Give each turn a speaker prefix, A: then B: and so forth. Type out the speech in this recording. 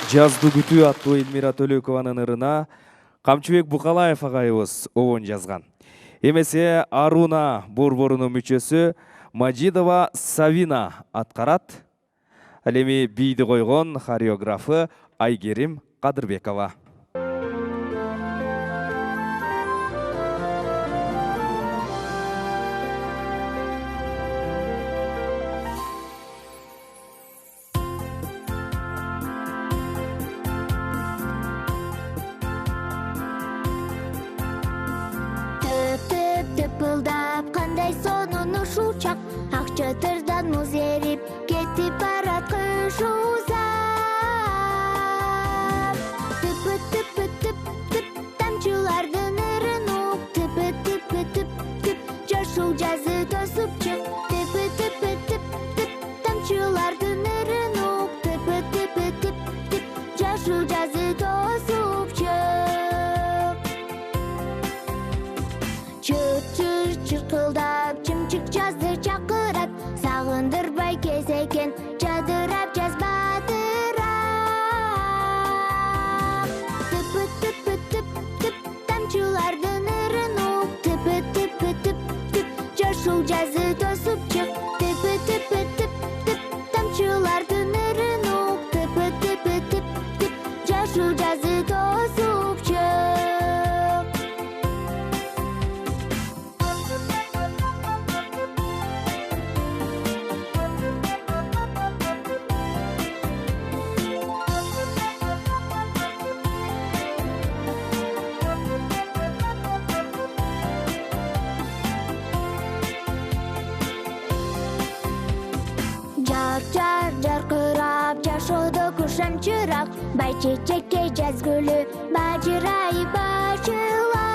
A: Жазды күтүү аттуу Элмира Төлөкованын ырына Камчыбек Букалаев агайыбыз обон жазган. Эмесе Аруна борборунун мүчөсү Мажидова Савина аткарат. Ал эми бийди койгон хореографы Айгерим Кадырбекова.
B: Тыпылдап кандай сонун ушучак, ак чатырдан муз эрип кетип барат кыш узап. Тыпы тыпы тып тып тамчылардын ырын ук, тыпы тыпы тып тып жашыл жазы тосуп чык. Тыпы тыпы тып тып тамчылардын ырын ук, тыпы тыпы тып тып жашыл жазы тосуп чык. Чыркылдап чымчык жазды чакырат, сагындырбай кезекен жадырап жаз батырап. Тыпы тыпы тып тып тамчылардын ырын ук, тыпы тыпы тып тып жашыл жазы тосуп чык. Тыпы тыпы тып тып тамчылардын ырын ук, тыпы тыпы тып тып жашыл жазы тосуп чык. Жаркырап жашоодо кушам чырак, бай чечекке жаз гүлү бажырайып ачылат.